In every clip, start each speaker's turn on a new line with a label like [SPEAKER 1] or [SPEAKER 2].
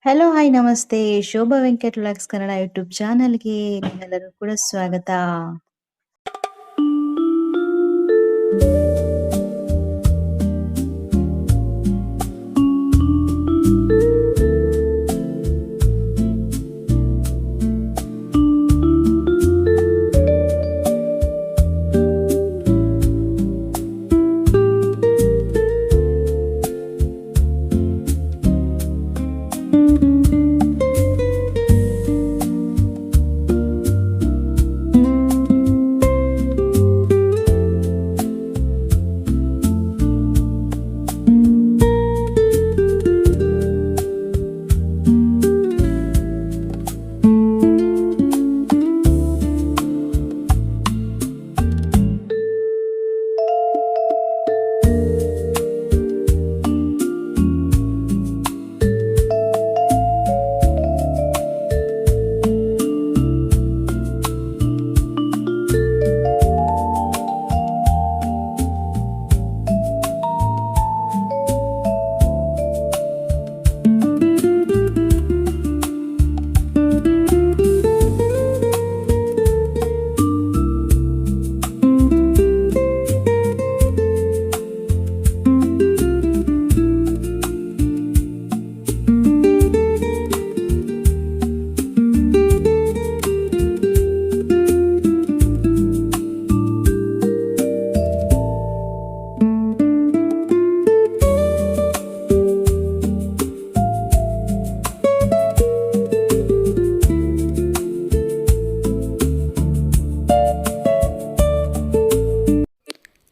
[SPEAKER 1] Hello hi ನಮಸ್ತೆ. Shobha Venkat vlogs Kannada YouTube ಚಾನಲ್‌ಗೆ ನಿಮ್ಮೆಲ್ಲರಿಗೂ ಕೂಡ ಸ್ವಾಗತ.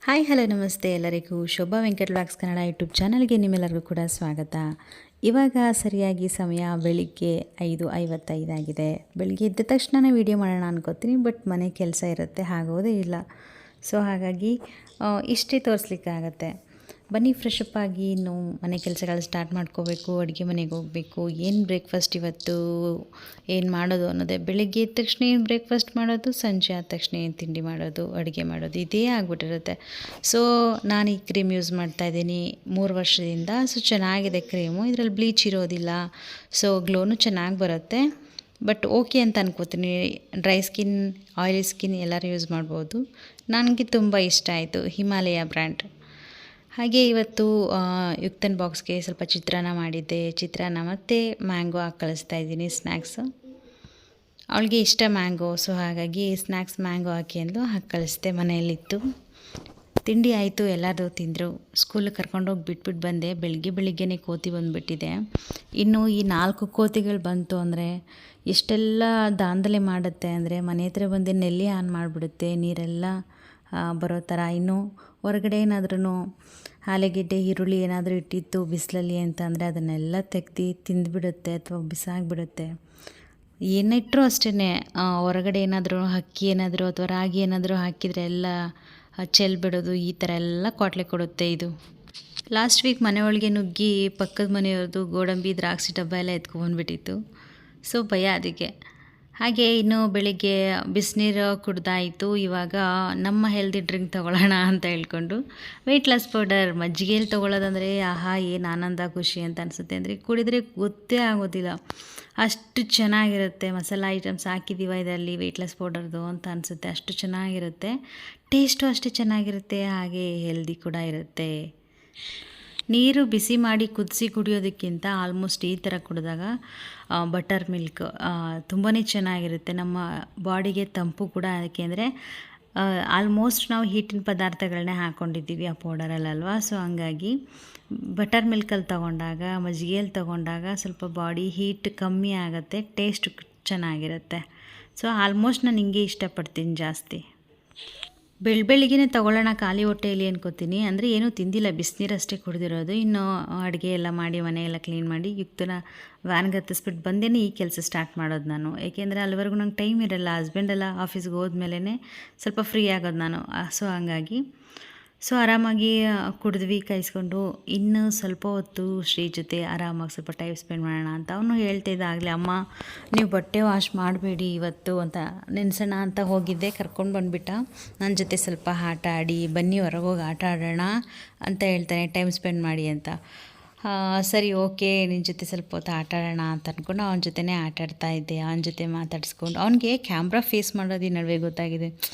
[SPEAKER 1] ಹಾಯ್ ಹಲೋ ನಮಸ್ತೆ ಎಲ್ಲರಿಗೂ. ಶೋಭಾ ವೆಂಕಟ್ ವ್ಲಾಗ್ಸ್ ಕನ್ನಡ ಯೂಟ್ಯೂಬ್ ಚಾನಲ್‌ಗೆ ನಿಮ್ಮೆಲ್ಲರಿಗೂ ಕೂಡ ಸ್ವಾಗತ. ಇವಾಗ ಸರಿಯಾಗಿ ಸಮಯ ಬೆಳಿಗ್ಗೆ 5:55 ಆಗಿದೆ. ಬೆಳಿಗ್ಗೆ ಎದ್ದ ತಕ್ಷಣನೇ ವೀಡಿಯೋ ಮಾಡೋಣ ಅನ್ಕೋತೀನಿ, ಬಟ್ ಮನೆ ಕೆಲಸ ಇರುತ್ತೆ, ಆಗೋದೇ ಇಲ್ಲ. ಸೊ ಹಾಗಾಗಿ ಇಷ್ಟೇ ತೋರಿಸ್ಲಿಕ್ಕಾಗತ್ತೆ. ಬನ್ನಿ ಫ್ರೆಶ್ ಅಪ್ ಆಗಿ ಇನ್ನು ಮನೆ ಕೆಲಸಗಳು ಸ್ಟಾರ್ಟ್ ಮಾಡ್ಕೋಬೇಕು. ಅಡುಗೆ ಮನೆಗೆ ಹೋಗಬೇಕು. ಏನು ಬ್ರೇಕ್ಫಾಸ್ಟ್ ಇವತ್ತು ಏನು ಮಾಡೋದು ಅನ್ನೋದೇ. ಬೆಳಿಗ್ಗೆ ಎದ್ದ ತಕ್ಷಣ ಏನು ಬ್ರೇಕ್ಫಾಸ್ಟ್ ಮಾಡೋದು, ಸಂಜೆ ಆದ ತಕ್ಷಣ ಏನು ತಿಂಡಿ ಮಾಡೋದು, ಅಡುಗೆ ಮಾಡೋದು, ಇದೇ ಆಗ್ಬಿಟ್ಟಿರುತ್ತೆ. ಸೊ ನಾನು ಈ ಕ್ರೀಮ್ ಯೂಸ್ ಮಾಡ್ತಾಯಿದ್ದೀನಿ 3 ವರ್ಷದಿಂದ. ಸೊ ಚೆನ್ನಾಗಿದೆ ಕ್ರೀಮು. ಇದರಲ್ಲಿ ಬ್ಲೀಚ್ ಇರೋದಿಲ್ಲ. ಸೊ ಗ್ಲೋನು ಚೆನ್ನಾಗಿ ಬರುತ್ತೆ. ಬಟ್ ಓಕೆ ಅಂತ ಅನ್ಕೋತೀನಿ. ಡ್ರೈ ಸ್ಕಿನ್, ಆಯಿಲಿ ಸ್ಕಿನ್ ಎಲ್ಲರೂ ಯೂಸ್ ಮಾಡ್ಬೋದು. ನನಗೆ ತುಂಬ ಇಷ್ಟ ಆಯಿತು ಹಿಮಾಲಯ ಬ್ರ್ಯಾಂಡ್. ಹಾಗೆ ಇವತ್ತು ಯುಕ್ತನ್ ಬಾಕ್ಸ್ಗೆ ಸ್ವಲ್ಪ ಚಿತ್ರಾನ್ನ ಮಾಡಿದ್ದೆ. ಚಿತ್ರಾನ್ನ ಮತ್ತು ಮ್ಯಾಂಗೋ ಹಾಕಿ ಕಳಿಸ್ತಾ ಇದ್ದೀನಿ ಸ್ನ್ಯಾಕ್ಸು. ಅವಳಿಗೆ ಇಷ್ಟ ಮ್ಯಾಂಗೋ. ಸೊ ಹಾಗಾಗಿ ಸ್ನ್ಯಾಕ್ಸ್ ಮ್ಯಾಂಗೋ ಹಾಕಿ ಅಂದ್ಲು, ಹಾಕಿ ಕಳಿಸ್ದೆ. ಮನೆಯಲ್ಲಿತ್ತು. ತಿಂಡಿ ಆಯಿತು, ಎಲ್ಲರೂ ತಿಂದರು. ಸ್ಕೂಲಿಗೆ ಕರ್ಕೊಂಡೋಗಿ ಬಿಟ್ಬಿಟ್ಟು ಬಂದೆ. ಬೆಳಿಗ್ಗೆನೇ ಕೋತಿ ಬಂದುಬಿಟ್ಟಿದೆ. ಇನ್ನು ಈ 4 ಕೋತಿಗಳು ಬಂತು ಅಂದರೆ ಎಷ್ಟೆಲ್ಲ ದಾಂಧಲೆ ಮಾಡುತ್ತೆ ಅಂದರೆ, ಮನೆ ಹತ್ರ ಬಂದು ನೆಲ್ಲಿ ಆನ್ ಮಾಡಿಬಿಡುತ್ತೆ, ನೀರೆಲ್ಲ ಬರೋ ಥರ. ಇನ್ನು ಹೊರಗಡೆ ಏನಾದ್ರೂ ಆಲೂಗೆಡ್ಡೆ, ಈರುಳ್ಳಿ ಏನಾದರೂ ಇಟ್ಟಿತ್ತು ಬಿಸಿಲಲ್ಲಿ ಅಂತಂದರೆ ಅದನ್ನೆಲ್ಲ ತೆಗ್ದು ತಿಂದುಬಿಡುತ್ತೆ ಅಥವಾ ಬಿಸಾಕಿಬಿಡುತ್ತೆ. ಏನಿಟ್ಟರೂ ಅಷ್ಟೇ. ಹೊರಗಡೆ ಏನಾದರೂ ಅಕ್ಕಿ ಏನಾದರೂ ಅಥವಾ ರಾಗಿ ಏನಾದರೂ ಹಾಕಿದರೆ ಎಲ್ಲ ಚೆಲ್ಬಿಡೋದು, ಈ ಥರ ಎಲ್ಲ ಕ್ವಾಟ್ಲೆ ಕೊಡುತ್ತೆ ಇದು. ಲಾಸ್ಟ್ ವೀಕ್ ಮನೆಯೊಳಗೆ ನುಗ್ಗಿ ಪಕ್ಕದ ಮನೆಯವ್ರದ್ದು ಗೋಡಂಬಿ, ದ್ರಾಕ್ಷಿ ಡಬ್ಬ ಎಲ್ಲ ಎತ್ಕೊಂಡ್ಬಂದ್ಬಿಟ್ಟಿತ್ತು. ಸೊ ಭಯ ಅದಕ್ಕೆ. ಹಾಗೆ ಇನ್ನು ಬೆಳಿಗ್ಗೆ ಬಿಸಿನೀರು ಕುಡ್ದಾಯಿತು. ಇವಾಗ ನಮ್ಮ ಹೆಲ್ದಿ ಡ್ರಿಂಕ್ ತೊಗೊಳ್ಳೋಣ ಅಂತ ಹೇಳ್ಕೊಂಡು ವೆಯ್ಟ್ ಲಾಸ್ ಪೌಡರ್ ಮಜ್ಜಿಗೆಯಲ್ಲಿ ತೊಗೊಳ್ಳೋದಂದರೆ ಆಹಾ ಏನು ಆನಂದ ಖುಷಿ ಅಂತ ಅನಿಸುತ್ತೆ. ಅಂದರೆ ಕುಡಿದ್ರೆ ಗೊತ್ತೇ ಆಗೋದಿಲ್ಲ, ಅಷ್ಟು ಚೆನ್ನಾಗಿರುತ್ತೆ. ಮಸಾಲ ಐಟಮ್ಸ್ ಹಾಕಿದ್ದೀವ ಇದರಲ್ಲಿ ವೆಯ್ಟ್ ಲಾಸ್ ಪೌಡರ್ದು ಅಂತ ಅನಿಸುತ್ತೆ. ಅಷ್ಟು ಚೆನ್ನಾಗಿರುತ್ತೆ. ಟೇಸ್ಟು ಅಷ್ಟೇ ಚೆನ್ನಾಗಿರುತ್ತೆ, ಹಾಗೆ ಹೆಲ್ದಿ ಕೂಡ ಇರುತ್ತೆ. ನೀರು ಬಿಸಿ ಮಾಡಿ ಕುದಿಸಿ ಕುಡಿಯೋದಕ್ಕಿಂತ ಆಲ್ಮೋಸ್ಟ್ ಈ ಥರ ಕುಡಿದಾಗ ಬಟರ್ ಮಿಲ್ಕ್ ತುಂಬಾ ಚೆನ್ನಾಗಿರುತ್ತೆ. ನಮ್ಮ ಬಾಡಿಗೆ ತಂಪು ಕೂಡ. ಯಾಕೆಂದರೆ ಆಲ್ಮೋಸ್ಟ್ ನಾವು ಹೀಟಿನ ಪದಾರ್ಥಗಳನ್ನೇ ಹಾಕ್ಕೊಂಡಿದ್ದೀವಿ ಆ ಪೌಡರಲ್ಲಲ್ವ. ಸೊ ಹಂಗಾಗಿ ಬಟರ್ ಮಿಲ್ಕಲ್ಲಿ ತೊಗೊಂಡಾಗ, ಮಜ್ಜಿಗೆಯಲ್ಲಿ ತೊಗೊಂಡಾಗ ಸ್ವಲ್ಪ ಬಾಡಿ ಹೀಟ್ ಕಮ್ಮಿ ಆಗುತ್ತೆ, ಟೇಸ್ಟ್ ಚೆನ್ನಾಗಿರುತ್ತೆ. ಸೊ ಆಲ್ಮೋಸ್ಟ್ ನಾನು ಹಿಂಗೆ ಇಷ್ಟಪಡ್ತೀನಿ ಜಾಸ್ತಿ. ಬೆಳಿಗ್ಗೆನೇ ತೊಗೊಳ್ಳೋಣ ಖಾಲಿ ಹೊಟ್ಟೆಯಲ್ಲಿ ಅನ್ಕೋತೀನಿ. ಅಂದರೆ ಏನೂ ತಿಂದಿಲ್ಲ, ಬಿಸಿನೀರಷ್ಟೇ ಕುಡಿದಿರೋದು. ಇನ್ನು ಅಡುಗೆ ಎಲ್ಲ ಮಾಡಿ ಮನೆಯೆಲ್ಲ ಕ್ಲೀನ್ ಮಾಡಿ ಯುಕ್ತನ ವ್ಯಾನ್ಗೆ ಹತ್ತಿಸ್ಬಿಟ್ಟು ಬಂದೇನೆ ಈ ಕೆಲಸ ಸ್ಟಾರ್ಟ್ ಮಾಡೋದು ನಾನು. ಏಕೆಂದರೆ ಅಲ್ಲಿವರೆಗೂ ನಂಗೆ ಟೈಮ್ ಇರೋಲ್ಲ. ಹಸ್ಬೆಂಡೆಲ್ಲ ಆಫೀಸ್ಗೆ ಹೋದ್ಮೇಲೆ ಸ್ವಲ್ಪ ಫ್ರೀ ಆಗೋದು ನಾನು. ಸೊ ಹಂಗಾಗಿ ಆರಾಮಾಗಿ ಕುಡಿದ್ವಿ ಕಾಯಿಸ್ಕೊಂಡು. ಇನ್ನು ಸ್ವಲ್ಪ ಹೊತ್ತು ಶ್ರೀ ಜೊತೆ ಆರಾಮಾಗಿ ಸ್ವಲ್ಪ ಟೈಮ್ ಸ್ಪೆಂಡ್ ಮಾಡೋಣ ಅಂತ ಅವನು ಹೇಳ್ತಿದ್ದ. ಆಗಲೇ ಅಮ್ಮ ನೀವು ಬಟ್ಟೆ ವಾಶ್ ಮಾಡಬೇಡಿ ಇವತ್ತು ಅಂತ ನೆನೆಸೋಣ ಅಂತ ಹೋಗಿದ್ದೆ. ಕರ್ಕೊಂಡು ಬಂದುಬಿಟ್ಟ. ನನ್ನ ಜೊತೆ ಸ್ವಲ್ಪ ಆಟ ಆಡಿ ಬನ್ನಿ ಹೊರಗೋಗಿ ಆಟ ಆಡೋಣ ಅಂತ ಹೇಳ್ತಾನೆ, ಟೈಮ್ ಸ್ಪೆಂಡ್ ಮಾಡಿ ಅಂತ. ಸರಿ ಓಕೆ ನಿನ್ನ ಜೊತೆ ಸ್ವಲ್ಪ ಹೊತ್ತು ಆಟ ಆಡೋಣ ಅಂತ ಅಂದ್ಕೊಂಡು ಅವನ ಜೊತೆನೇ ಆಟ ಆಡ್ತಾ ಇದ್ದೆ. ಅವನ ಜೊತೆ ಮಾತಾಡಿಸ್ಕೊಂಡು ಅವನಿಗೆ ಕ್ಯಾಮ್ರಾ ಫೇಸ್ ಮಾಡೋದು ಈ ನಡುವೆ ಗೊತ್ತಾಗಿದೆ.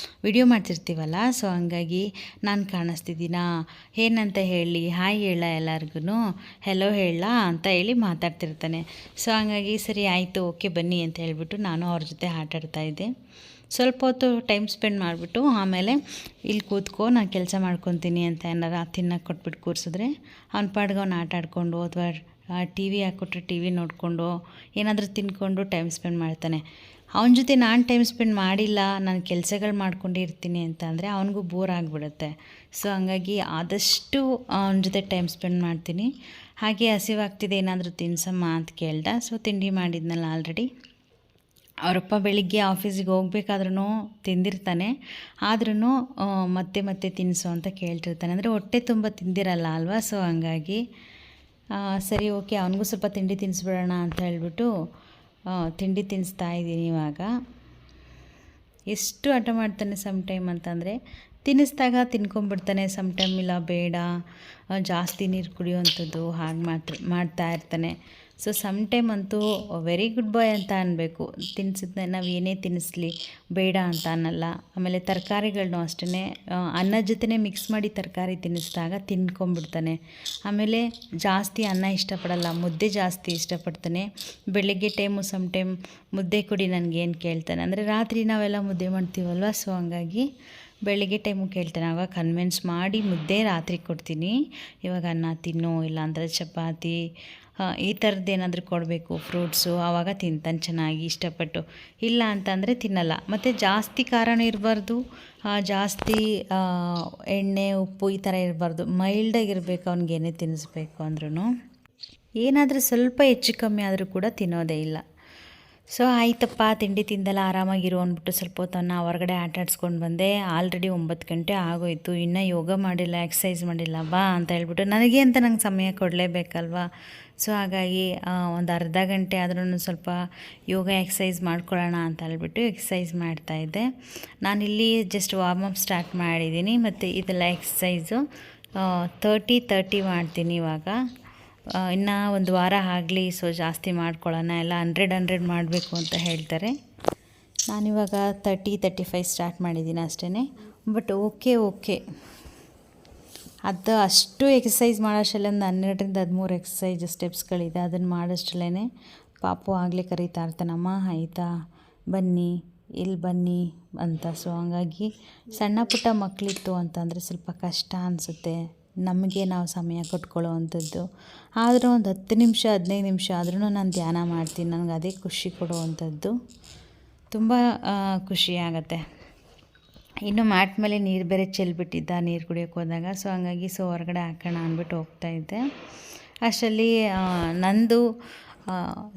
[SPEAKER 1] ವಿಡಿಯೋ ಮಾಡ್ತಿರ್ತೀವಲ್ಲ, ಸೊ ಹಂಗಾಗಿ ನಾನು ಕಾಣಿಸ್ತಿದ್ದೀನಾ, ಏನಂತ ಹೇಳಿ, ಹಾಯ್ ಹೇಳ ಎಲ್ಲರಿಗೂ, ಹೆಲೋ ಹೇಳ ಅಂತ ಹೇಳಿ ಮಾತಾಡ್ತಿರ್ತಾನೆ. ಸೊ ಹಂಗಾಗಿ ಸರಿ ಆಯಿತು ಓಕೆ ಬನ್ನಿ ಅಂತ ಹೇಳಿಬಿಟ್ಟು ನಾನು ಅವ್ರ ಜೊತೆ ಆಟ ಆಡ್ತಾಯಿದ್ದೆ. ಸ್ವಲ್ಪ ಹೊತ್ತು ಟೈಮ್ ಸ್ಪೆಂಡ್ ಮಾಡಿಬಿಟ್ಟು ಆಮೇಲೆ ಇಲ್ಲಿ ಕೂತ್ಕೊ ನಾನು ಕೆಲಸ ಮಾಡ್ಕೊತೀನಿ ಅಂತ ಏನಾರು ತಿನ್ನೋಕೆ ಕೊಟ್ಬಿಟ್ಟು ಕೂರಿಸಿದ್ರೆ ಅವ್ನ ಪಾಡ್ಗೆ ಅವ್ನು ಆಟ ಆಡಿಕೊಂಡು ಅಥವಾ ಟಿ ವಿ ಹಾಕ್ಕೊಟ್ರೆ ಟಿ ವಿ ನೋಡಿಕೊಂಡು ಏನಾದರೂ ತಿನ್ಕೊಂಡು ಟೈಮ್ ಸ್ಪೆಂಡ್ ಮಾಡ್ತಾನೆ. ಅವನ ಜೊತೆ ನಾನು ಟೈಮ್ ಸ್ಪೆಂಡ್ ಮಾಡಿಲ್ಲ, ನಾನು ಕೆಲಸಗಳು ಮಾಡ್ಕೊಂಡಿರ್ತೀನಿ ಅಂತ ಅಂದರೆ ಅವನಿಗೂ ಬೋರ್ ಆಗಿಬಿಡುತ್ತೆ. ಸೊ ಹಂಗಾಗಿ ಆದಷ್ಟು ಅವನ ಜೊತೆ ಟೈಮ್ ಸ್ಪೆಂಡ್ ಮಾಡ್ತೀನಿ. ಹಾಗೆ ಹಸಿವಾಗ್ತಿದೆ ಏನಾದರೂ ತಿನ್ಸಮ್ಮ ಅಂತ ಕೇಳ್ದೆ. ಸೊ ತಿಂಡಿ ಮಾಡಿದ್ನಲ್ಲ ಆಲ್ರೆಡಿ. ಅವರಪ್ಪ ಬೆಳಿಗ್ಗೆ ಆಫೀಸಿಗೆ ಹೋಗ್ಬೇಕಾದ್ರೂ ತಿಂದಿರ್ತಾನೆ, ಆದ್ರೂ ಮತ್ತೆ ಮತ್ತೆ ತಿನ್ನಿಸು ಅಂತ ಕೇಳ್ತಿರ್ತಾನೆ. ಅಂದರೆ ಹೊಟ್ಟೆ ತುಂಬ ತಿಂದಿರಲ್ಲ ಅಲ್ವಾ. ಸೊ ಹಂಗಾಗಿ ಸರಿ ಓಕೆ ಅವನಿಗೂ ಸ್ವಲ್ಪ ತಿಂಡಿ ತಿನ್ನಿಸ್ಬಿಡೋಣ ಅಂತ ಹೇಳ್ಬಿಟ್ಟು ತಿಂಡಿ ತಿನ್ನಿಸ್ತಾ ಇದ್ದೀನಿ. ಇವಾಗ ಎಷ್ಟು ಹಠ ಮಾಡ್ತಾನೆ ಸಮ್ ಟೈಮ್ ಅಂತಂದರೆ, ತಿನ್ನಿಸ್ದಾಗ ತಿನ್ಕೊಂಬಿಡ್ತಾನೆ, ಸಮ್ ಟೈಮ್ ಇಲ್ಲ ಬೇಡ ಜಾಸ್ತಿ ನೀರು ಕುಡಿಯುವಂಥದ್ದು ಹಾಗೆ ಮಾಡ್ತಾ ಇರ್ತಾನೆ. ಸೊ ಸಮ್ ಟೈಮ್ ಅಂತೂ ವೆರಿ ಗುಡ್ ಬಾಯ್ ಅಂತ ಅನ್ನಬೇಕು. ತಿನ್ನಿಸಿದ್ನ ನಾವು ಏನೇ ತಿನ್ನಿಸ್ಲಿ ಬೇಡ ಅಂತ ಅನ್ನಲ್ಲ. ಆಮೇಲೆ ತರಕಾರಿಗಳನ್ನೂ ಅಷ್ಟೇ ಅನ್ನದ ಜೊತೆನೇ ಮಿಕ್ಸ್ ಮಾಡಿ ತರಕಾರಿ ತಿನ್ನಿಸಿದಾಗ ತಿನ್ಕೊಂಬಿಡ್ತಾನೆ. ಆಮೇಲೆ ಜಾಸ್ತಿ ಅನ್ನ ಇಷ್ಟಪಡಲ್ಲ, ಮುದ್ದೆ ಜಾಸ್ತಿ ಇಷ್ಟಪಡ್ತಾನೆ. ಬೆಳಗ್ಗೆ ಟೈಮು ಸಮ್ ಟೈಮ್ ಮುದ್ದೆ ಕೊಡಿ ನನಗೇನು ಕೇಳ್ತಾನೆ. ಅಂದರೆ ರಾತ್ರಿ ನಾವೆಲ್ಲ ಮುದ್ದೆ ಮಾಡ್ತೀವಲ್ವ, ಸೊ ಹಂಗಾಗಿ ಬೆಳಿಗ್ಗೆ ಟೈಮು ಕೇಳ್ತಾನೆ. ಆವಾಗ ಕನ್ವಿನ್ಸ್ ಮಾಡಿ ಮುದ್ದೆ ರಾತ್ರಿ ಕೊಡ್ತೀನಿ, ಇವಾಗ ಅನ್ನ ತಿನ್ನು, ಇಲ್ಲಾಂದರೆ ಚಪಾತಿ ಈ ಥರದ್ದು ಏನಾದರೂ ಕೊಡಬೇಕು, ಫ್ರೂಟ್ಸು, ಆವಾಗ ತಿಂತಾನೆ ಚೆನ್ನಾಗಿ ಇಷ್ಟಪಟ್ಟು. ಇಲ್ಲ ಅಂತಂದರೆ ತಿನ್ನಲ್ಲ. ಮತ್ತು ಜಾಸ್ತಿ ಖಾರನೂ ಇರಬಾರ್ದು, ಜಾಸ್ತಿ ಎಣ್ಣೆ ಉಪ್ಪು ಈ ಥರ ಇರಬಾರ್ದು, ಮೈಲ್ಡಾಗಿರಬೇಕು. ಅವ್ನಿಗೇನೇ ತಿನ್ನಿಸ್ಬೇಕು ಅಂದ್ರೂ ಏನಾದರೂ ಸ್ವಲ್ಪ ಹೆಚ್ಚು ಕಮ್ಮಿ ಆದರೂ ಕೂಡ ತಿನ್ನೋದೇ ಇಲ್ಲ. ಸೊ ಆಯ್ತಪ್ಪ ತಿಂಡಿ ತಿಂದಲ್ಲ ಆರಾಮಾಗಿರು ಅಂದ್ಬಿಟ್ಟು ಸ್ವಲ್ಪ ಹೊತ್ತನ್ನು ಹೊರಗಡೆ ಆಟ ಆಡ್ಸ್ಕೊಂಡು ಬಂದೆ. ಆಲ್ರೆಡಿ 9 ಗಂಟೆ ಆಗೋಯಿತು, ಇನ್ನೂ ಯೋಗ ಮಾಡಿಲ್ಲ, ಎಕ್ಸಸೈಸ್ ಮಾಡಿಲ್ಲ, ಬಾ ಅಂತ ಹೇಳ್ಬಿಟ್ಟು ನನಗೆ ಅಂತ ನಂಗೆ ಸಮಯ ಕೊಡಲೇಬೇಕಲ್ವ. ಸೊ ಹಾಗಾಗಿ ಒಂದು ಅರ್ಧ ಗಂಟೆ ಆದ್ರೂ ಸ್ವಲ್ಪ ಯೋಗ ಎಕ್ಸಸೈಸ್ ಮಾಡ್ಕೊಳ್ಳೋಣ ಅಂತ ಹೇಳ್ಬಿಟ್ಟು ಎಕ್ಸಸೈಸ್ ಮಾಡ್ತಾಯಿದ್ದೆ. ನಾನಿಲ್ಲಿ ಜಸ್ಟ್ ವಾರ್ಮಪ್ ಸ್ಟಾರ್ಟ್ ಮಾಡಿದ್ದೀನಿ. ಮತ್ತು ಇದೆಲ್ಲ ಎಕ್ಸಸೈಸು 30 ಮಾಡ್ತೀನಿ ಇವಾಗ. ಇನ್ನು ಒಂದು ವಾರ ಆಗಲಿ, ಸೊ ಜಾಸ್ತಿ ಮಾಡ್ಕೊಳ್ಳೋಣ, ಎಲ್ಲ 100 ಮಾಡಬೇಕು ಅಂತ ಹೇಳ್ತಾರೆ. ನಾನಿವಾಗ 30-35 ಸ್ಟಾರ್ಟ್ ಮಾಡಿದ್ದೀನಿ ಅಷ್ಟೇ. ಬಟ್ ಓಕೆ ಅದು ಅಷ್ಟು ಎಕ್ಸಸೈಸ್ ಮಾಡೋಷ್ಟರಲ್ಲೇ ಒಂದು 12-13 ಎಕ್ಸಸೈಜ್ ಸ್ಟೆಪ್ಸ್ಗಳಿದೆ. ಅದನ್ನು ಮಾಡೋಷ್ಟರಲ್ಲೇ ಪಾಪು ಆಗಲೇ ಕರೀತಾ ಇರ್ತಾನಮ್ಮ ಆಯಿತಾ ಬನ್ನಿ ಇಲ್ಲಿ ಬನ್ನಿ ಅಂತ. ಸೊ ಹಂಗಾಗಿ ಸಣ್ಣ ಪುಟ್ಟ ಮಕ್ಕಳಿತ್ತು ಅಂತಂದರೆ ಸ್ವಲ್ಪ ಕಷ್ಟ ಅನಿಸುತ್ತೆ ನಮಗೆ, ನಾವು ಸಮಯ ಕೊಟ್ಕೊಳ್ಳೋ ಅಂಥದ್ದು. ಆದರೂ ಒಂದು 10 ನಿಮಿಷ 15 ನಿಮಿಷ ಆದ್ರೂ ನಾನು ಧ್ಯಾನ ಮಾಡ್ತೀನಿ. ನನಗೆ ಅದೇ ಖುಷಿ ಕೊಡುವಂಥದ್ದು, ತುಂಬ ಖುಷಿಯಾಗತ್ತೆ. ಇನ್ನು ಮ್ಯಾಟ್ ಮೇಲೆ ನೀರು ಬೇರೆ ಚೆಲ್ಬಿಟ್ಟಿದ್ದ ನೀರು ಕುಡಿಯೋಕ್ಕೆ ಹೋದಾಗ. ಸೊ ಹಂಗಾಗಿ ಹೊರಗಡೆ ಹಾಕೋಣ ಅಂದ್ಬಿಟ್ಟು ಹೋಗ್ತಾಯಿದ್ದೆ. ಅಷ್ಟರಲ್ಲಿ ನಂದು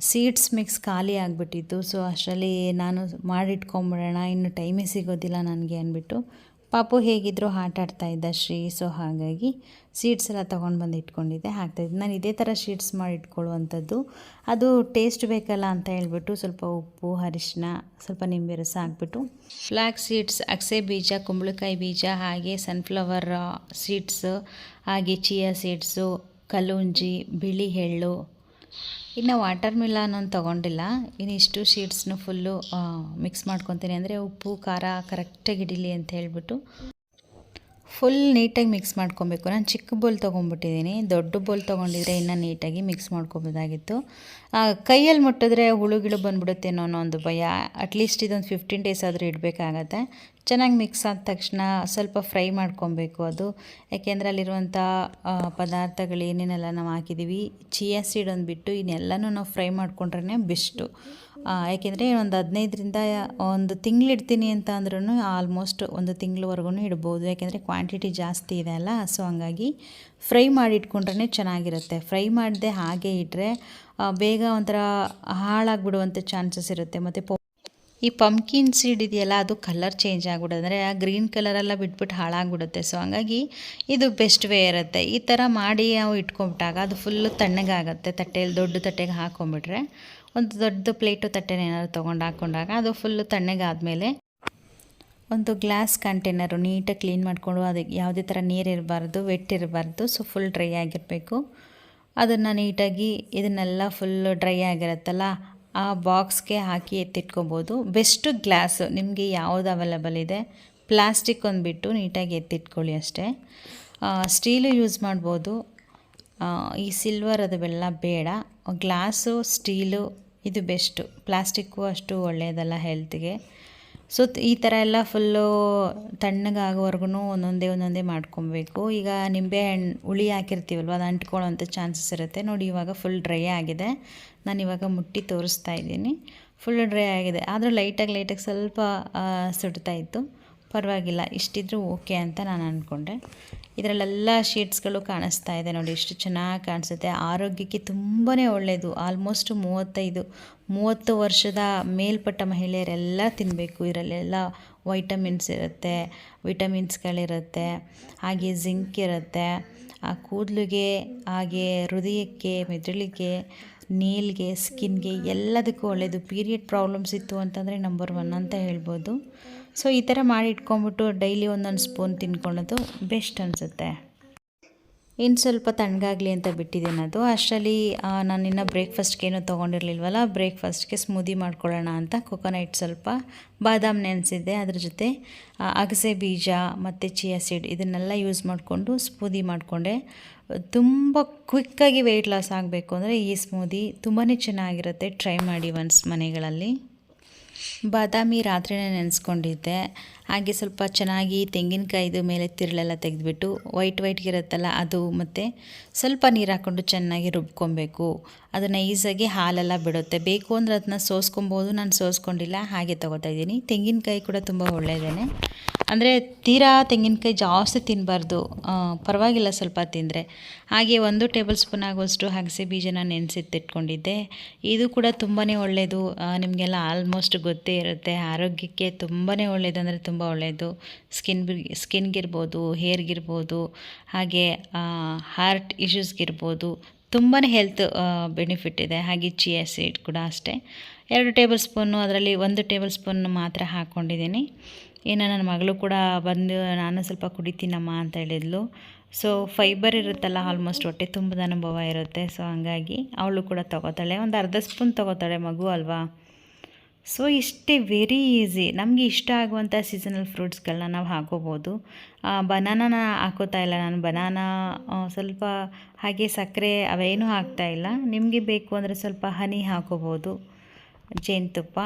[SPEAKER 1] ಸೀಡ್ಸ್ ಮಿಕ್ಸ್ ಖಾಲಿ ಆಗಿಬಿಟ್ಟಿತ್ತು. ಸೊ ಅಷ್ಟರಲ್ಲಿ ನಾನು ಮಾಡಿಟ್ಕೊಂಬಿಡೋಣ, ಇನ್ನು ಟೈಮೇ ಸಿಗೋದಿಲ್ಲ ನನಗೆ ಅಂದ್ಬಿಟ್ಟು. ಪಾಪು ಹೇಗಿದ್ದರೂ ಆಟ ಆಡ್ತಾಯಿದ್ದ ಶ್ರೀ. ಸೊ ಹಾಗಾಗಿ ಸೀಡ್ಸ್ ಎಲ್ಲ ತೊಗೊಂಡು ಬಂದು ಇಟ್ಕೊಂಡಿದ್ದೆ, ಹಾಕ್ತಾಯಿದ್ದೆ. ನಾನು ಇದೇ ಥರ ಶೀಟ್ಸ್ ಮಾಡಿ ಇಟ್ಕೊಳ್ಳುವಂಥದ್ದು. ಅದು ಟೇಸ್ಟ್ ಬೇಕಲ್ಲ ಅಂತ ಹೇಳ್ಬಿಟ್ಟು ಸ್ವಲ್ಪ ಉಪ್ಪು, ಅರಿಶಿನ, ಸ್ವಲ್ಪ ನಿಂಬೆ ರಸ ಹಾಕ್ಬಿಟ್ಟು ಫ್ಲ್ಯಾಕ್ ಸೀಡ್ಸ್, ಅಗಸೆ ಬೀಜ, ಕುಂಬಳಕಾಯಿ ಬೀಜ, ಹಾಗೆ ಸನ್ಫ್ಲವರ್ ಸೀಡ್ಸು, ಹಾಗೆ ಚಿಯಾ ಸೀಡ್ಸು, ಕಲ್ಲುಂಜಿ, ಬಿಳಿ ಎಳ್ಳು, ಇನ್ನು ವಾಟರ್ ಮಿಲನ್ ತೊಗೊಂಡಿಲ್ಲ. ಇನ್ನು ಇಷ್ಟು ಶೀಟ್ಸ್ನು ಫುಲ್ಲು ಮಿಕ್ಸ್ ಮಾಡ್ಕೊತೀನಿ. ಅಂದರೆ ಉಪ್ಪು ಖಾರ ಕರೆಕ್ಟಾಗಿ ಹಿಡೀಲಿ ಅಂತ ಹೇಳ್ಬಿಟ್ಟು ಫುಲ್ ನೀಟಾಗಿ ಮಿಕ್ಸ್ ಮಾಡ್ಕೊಬೇಕು. ನಾನು ಚಿಕ್ಕ ಬೋಲ್ ತೊಗೊಂಡ್ಬಿಟ್ಟಿದ್ದೀನಿ, ದೊಡ್ಡ ಬೋಲ್ ತೊಗೊಂಡಿದ್ರೆ ಇನ್ನೂ ನೀಟಾಗಿ ಮಿಕ್ಸ್ ಮಾಡ್ಕೊಬೋದಾಗಿತ್ತು. ಕೈಯಲ್ಲಿ ಮುಟ್ಟಿದ್ರೆ ಹುಳುಗಿಳು ಬಂದುಬಿಡುತ್ತೇನೋ ಅನ್ನೋ ಒಂದು ಭಯ. ಅಟ್ಲೀಸ್ಟ್ ಇದೊಂದು 15 ಡೇಸ್ ಆದರೂ ಇಡಬೇಕಾಗತ್ತೆ. ಚೆನ್ನಾಗಿ ಮಿಕ್ಸ್ ಆದ ತಕ್ಷಣ ಸ್ವಲ್ಪ ಫ್ರೈ ಮಾಡ್ಕೊಬೇಕು ಅದು. ಯಾಕೆಂದರೆ ಅಲ್ಲಿರುವಂಥ ಪದಾರ್ಥಗಳು ಏನೇನೆಲ್ಲ ನಾವು ಹಾಕಿದ್ದೀವಿ, ಚಿಯಾ ಸೀಡ್ ಅಂದ್ಬಿಟ್ಟು ಇನ್ನೆಲ್ಲನೂ ನಾವು ಫ್ರೈ ಮಾಡ್ಕೊಂಡ್ರೆ ಬೆಸ್ಟು. ಯಾಕೆಂದರೆ ಒಂದು 15ರಿಂದ ಒಂದು ತಿಂಗಳು ಇಡ್ತೀನಿ ಅಂತ ಅಂದ್ರೂ ಆಲ್ಮೋಸ್ಟ್ ಒಂದು ತಿಂಗಳವರೆಗೂ ಇಡ್ಬೋದು. ಯಾಕೆಂದರೆ ಕ್ವಾಂಟಿಟಿ ಜಾಸ್ತಿ ಇದೆ ಅಲ್ಲ. ಸೊ ಹಂಗಾಗಿ ಫ್ರೈ ಮಾಡಿ ಇಟ್ಕೊಂಡ್ರೆ ಚೆನ್ನಾಗಿರುತ್ತೆ. ಫ್ರೈ ಮಾಡದೆ ಹಾಗೆ ಇಟ್ಟರೆ ಬೇಗ ಒಂಥರ ಹಾಳಾಗಿಬಿಡುವಂಥ ಚಾನ್ಸಸ್ ಇರುತ್ತೆ. ಮತ್ತು ಈ ಪಂಪ್ಕಿನ್ ಸೀಡ್ ಇದೆಯಲ್ಲ, ಅದು ಕಲರ್ ಚೇಂಜ್ ಆಗಿಬಿಡುತ್ತೆ. ಅಂದರೆ ಆ ಗ್ರೀನ್ ಕಲರೆಲ್ಲ ಬಿಟ್ಬಿಟ್ಟು ಹಾಳಾಗಿಬಿಡುತ್ತೆ. ಸೊ ಹಂಗಾಗಿ ಇದು ಬೆಸ್ಟ್ ವೇ ಇರುತ್ತೆ. ಈ ಥರ ಮಾಡಿ ನಾವು ಇಟ್ಕೊಂಬಿಟ್ಟಾಗ ಅದು ಫುಲ್ಲು ತಣ್ಣಗಾಗುತ್ತೆ. ತಟ್ಟೆಯಲ್ಲಿ ದೊಡ್ಡ ತಟ್ಟೆಗೆ ಹಾಕ್ಕೊಂಬಿಟ್ರೆ, ಒಂದು ದೊಡ್ಡ ಪ್ಲೇಟು ತಟ್ಟೆನ ಏನಾದ್ರು ತೊಗೊಂಡು ಹಾಕ್ಕೊಂಡಾಗ ಅದು ಫುಲ್ಲು ತಣ್ಣಗಾದಮೇಲೆ ಒಂದು ಗ್ಲಾಸ್ ಕಂಟೈನರು ನೀಟಾಗಿ ಕ್ಲೀನ್ ಮಾಡಿಕೊಂಡು ಅದಕ್ಕೆ ಯಾವುದೇ ಥರ ನೀರು ಇರಬಾರ್ದು, ವೆಟ್ ಇರಬಾರ್ದು. ಸೊ ಫುಲ್ ಡ್ರೈ ಆಗಿರಬೇಕು. ಅದನ್ನು ನೀಟಾಗಿ ಇದನ್ನೆಲ್ಲ ಫುಲ್ಲು ಡ್ರೈ ಆಗಿರುತ್ತಲ್ಲ ಆ ಬಾಕ್ಸ್ಗೆ ಹಾಕಿ ಎತ್ತಿಟ್ಕೊಬೋದು. ಬೆಸ್ಟು ಗ್ಲಾಸು, ನಿಮಗೆ ಯಾವುದು ಅವೈಲೇಬಲ್ ಇದೆ ಪ್ಲಾಸ್ಟಿಕ್ ಒಂದು ಬಿಟ್ಟು ನೀಟಾಗಿ ಎತ್ತಿಟ್ಕೊಳ್ಳಿ ಅಷ್ಟೇ. ಸ್ಟೀಲು ಯೂಸ್ ಮಾಡ್ಬೋದು, ಈ ಸಿಲ್ವರ್ ಅದವೆಲ್ಲ ಬೇಡ. ಗ್ಲಾಸು ಸ್ಟೀಲು ಇದು ಬೆಸ್ಟು, ಪ್ಲಾಸ್ಟಿಕ್ಕು ಅಷ್ಟು ಒಳ್ಳೆಯದಲ್ಲ ಹೆಲ್ತ್ಗೆ. ಸೊ ಈ ಥರ ಎಲ್ಲ ಫುಲ್ಲು ತಣ್ಣಗಾಗೋವರೆಗೂ ಒಂದೊಂದೇ ಮಾಡ್ಕೊಬೇಕು. ಈಗ ನಿಂಬೆಹಣ್ಣು ಹುಳಿ ಹಾಕಿರ್ತೀವಲ್ವ, ಅದು ಅಂಟ್ಕೊಳ್ಳೋಂಥ ಚಾನ್ಸಸ್ ಇರುತ್ತೆ ನೋಡಿ. ಇವಾಗ ಫುಲ್ ಡ್ರೈ ಆಗಿದೆ, ನಾನು ಇವಾಗ ಮುಟ್ಟಿ ತೋರಿಸ್ತಾ ಇದ್ದೀನಿ. ಫುಲ್ ಡ್ರೈ ಆಗಿದೆ, ಆದರೂ ಲೈಟಾಗಿ ಸ್ವಲ್ಪ ಸುಡ್ತಾಯಿತ್ತು. ಪರವಾಗಿಲ್ಲ, ಇಷ್ಟಿದ್ರೂ ಓಕೆ ಅಂತ ನಾನು ಅಂದ್ಕೊಂಡೆ. ಇದರಲ್ಲೆಲ್ಲ ಶೀಟ್ಸ್ಗಳು ಕಾಣಿಸ್ತಾ ಇದೆ ನೋಡಿ, ಎಷ್ಟು ಚೆನ್ನಾಗಿ ಕಾಣಿಸುತ್ತೆ. ಆರೋಗ್ಯಕ್ಕೆ ತುಂಬಾ ಒಳ್ಳೆಯದು. ಆಲ್ಮೋಸ್ಟ್ 30 ವರ್ಷದ ಮೇಲ್ಪಟ್ಟ ಮಹಿಳೆಯರೆಲ್ಲ ತಿನ್ನಬೇಕು. ಇದರಲ್ಲೆಲ್ಲ ವೈಟಮಿನ್ಸ್ ಇರುತ್ತೆ, ವಿಟಮಿನ್ಸ್ಗಳಿರುತ್ತೆ, ಹಾಗೆ ಜಿಂಕ್ ಇರುತ್ತೆ. ಆ ಕೂದಲಿಗೆ, ಹಾಗೆ ಹೃದಯಕ್ಕೆ, ಮೆದುಳಿಗೆ, ನೀಲ್ಗೆ, ಸ್ಕಿನ್ಗೆ ಎಲ್ಲದಕ್ಕೂ ಒಳ್ಳೆಯದು. ಪೀರಿಯಡ್ ಪ್ರಾಬ್ಲಮ್ಸ್ ಇತ್ತು ಅಂತಂದರೆ ನಂಬರ್ 1 ಅಂತ ಹೇಳ್ಬೋದು. ಸೊ ಈ ಥರ ಮಾಡಿ ಇಟ್ಕೊಂಬಿಟ್ಟು ಡೈಲಿ ಒಂದೊಂದು ಸ್ಪೂನ್ ತಿನ್ಕೊಳ್ಳೋದು ಬೆಸ್ಟ್ ಅನಿಸುತ್ತೆ. ಇನ್ನು ಸ್ವಲ್ಪ ತಣ್ಣಗಾಗಲಿ ಅಂತ ಬಿಟ್ಟಿದ್ದೀನಿ. ಅದು ಅಷ್ಟರಲ್ಲಿ ನಾನಿನ್ನು ಬ್ರೇಕ್ಫಾಸ್ಟ್ಗೇನು ತೊಗೊಂಡಿರಲಿಲ್ವಲ್ಲ, ಬ್ರೇಕ್ಫಾಸ್ಟ್ಗೆ ಸ್ಮೂದಿ ಮಾಡ್ಕೊಳ್ಳೋಣ ಅಂತ ಕೊಕೊನಟ್ ಸ್ವಲ್ಪ ಬಾದಾಮ್ ನೆನೆಸಿದ್ದೆ, ಅದ್ರ ಜೊತೆ ಅಗಸೆ ಬೀಜ ಮತ್ತು ಚಿಯಾ ಸೀಡ್ ಇದನ್ನೆಲ್ಲ ಯೂಸ್ ಮಾಡಿಕೊಂಡು ಸ್ಮೂದಿ ಮಾಡಿಕೊಂಡೆ. ತುಂಬ ಕ್ವಿಕ್ಕಾಗಿ ವೆಯ್ಟ್ ಲಾಸ್ ಆಗಬೇಕು ಅಂದರೆ ಈ ಸ್ಮೂದಿ ತುಂಬಾ ಚೆನ್ನಾಗಿರುತ್ತೆ. ಟ್ರೈ ಮಾಡಿ ಒನ್ಸ್ ಮನೆಗಳಲ್ಲಿ. ಬಾದಾಮಿ ರಾತ್ರಿನೇ ನೆನೆಸ್ಕೊಂಡಿದ್ದೆ. ಹಾಗೆ ಸ್ವಲ್ಪ ಚೆನ್ನಾಗಿ ತೆಂಗಿನಕಾಯಿದು ಮೇಲೆ ತಿರುಳೆಲ್ಲ ತೆಗೆದುಬಿಟ್ಟು ವೈಟ್ಗಿರುತ್ತಲ್ಲ ಅದು, ಮತ್ತು ಸ್ವಲ್ಪ ನೀರು ಹಾಕ್ಕೊಂಡು ಚೆನ್ನಾಗಿ ರುಬ್ಕೊಬೇಕು. ಅದನ್ನು ಈಸಾಗಿ ಹಾಲೆಲ್ಲ ಬಿಡುತ್ತೆ. ಬೇಕು ಅಂದರೆ ಅದನ್ನ ಸೋಸ್ಕೊಬೋದು, ನಾನು ಸೋಸ್ಕೊಂಡಿಲ್ಲ, ಹಾಗೆ ತೊಗೋತಾ ಇದ್ದೀನಿ. ತೆಂಗಿನಕಾಯಿ ಕೂಡ ತುಂಬ ಒಳ್ಳೆಯದೇ, ಅಂದರೆ ತೀರಾ ತೆಂಗಿನಕಾಯಿ ಜಾಸ್ತಿ ತಿನ್ನಬಾರ್ದು, ಪರವಾಗಿಲ್ಲ ಸ್ವಲ್ಪ ತಿಂದರೆ. ಹಾಗೆ 1 ಟೇಬಲ್ ಸ್ಪೂನ್ ಆಗುವಷ್ಟು ಅಗಸೆ ಬೀಜನ ನೆನೆಸಿಟ್ಟಿಟ್ಕೊಂಡಿದ್ದೆ. ಇದು ಕೂಡ ತುಂಬಾ ಒಳ್ಳೆಯದು, ನಿಮಗೆಲ್ಲ ಆಲ್ಮೋಸ್ಟ್ ಗೊತ್ತೇ ಇರುತ್ತೆ. ಆರೋಗ್ಯಕ್ಕೆ ತುಂಬಾ ಒಳ್ಳೆಯದು, ಅಂದರೆ ತುಂಬ ಒಳ್ಳೆಯದು. ಸ್ಕಿನ್ಗಿರ್ಬೋದು, ಹೇರ್ಗಿರ್ಬೋದು, ಹಾಗೆ ಹಾರ್ಟ್ ಇಶ್ಯೂಸ್ಗಿರ್ಬೋದು, ತುಂಬಾ ಹೆಲ್ತ್ ಬೆನಿಫಿಟ್ ಇದೆ. ಹಾಗೆ ಚಿಯಾ ಸೀಡ್ ಕೂಡ ಅಷ್ಟೇ. 2 ಟೇಬಲ್ ಸ್ಪೂನು, ಅದರಲ್ಲಿ 1 ಟೇಬಲ್ ಸ್ಪೂನ್ ಮಾತ್ರ ಹಾಕ್ಕೊಂಡಿದ್ದೀನಿ. ಇನ್ನು ನನ್ನ ಮಗಳು ಕೂಡ ಬಂದು ನಾನು ಸ್ವಲ್ಪ ಕುಡಿತೀನಮ್ಮ ಅಂತ ಹೇಳಿದ್ಲು. ಸೊ ಫೈಬರ್ ಇರುತ್ತಲ್ಲ, ಆಲ್ಮೋಸ್ಟ್ ಹೊಟ್ಟೆ ತುಂಬದ ಅನುಭವ ಇರುತ್ತೆ. ಸೊ ಹಂಗಾಗಿ ಅವಳು ಕೂಡ ತೊಗೋತಾಳೆ, ಒಂದು ಅರ್ಧ ಸ್ಪೂನ್ ತೊಗೋತಾಳೆ, ಮಗು ಅಲ್ವಾ. ಸೊ ಇಷ್ಟೇ, ವೆರಿ ಈಸಿ. ನಮಗೆ ಇಷ್ಟ ಆಗುವಂಥ ಸೀಸನಲ್ ಫ್ರೂಟ್ಸ್ಗಳನ್ನ ನಾವು ಹಾಕೋಬೋದು. ಬನಾನಾನ ಹಾಕೋತಾ ಇಲ್ಲ ನಾನು, ಬನಾನಾ ಸ್ವಲ್ಪ ಹಾಗೆ ಸಕ್ಕರೆ ಅವೇನೂ ಹಾಕ್ತಾಯಿಲ್ಲ. ನಿಮಗೆ ಬೇಕು ಅಂದರೆ ಸ್ವಲ್ಪ ಹನಿ ಹಾಕೋಬೋದು, ಜೇನುತುಪ್ಪ.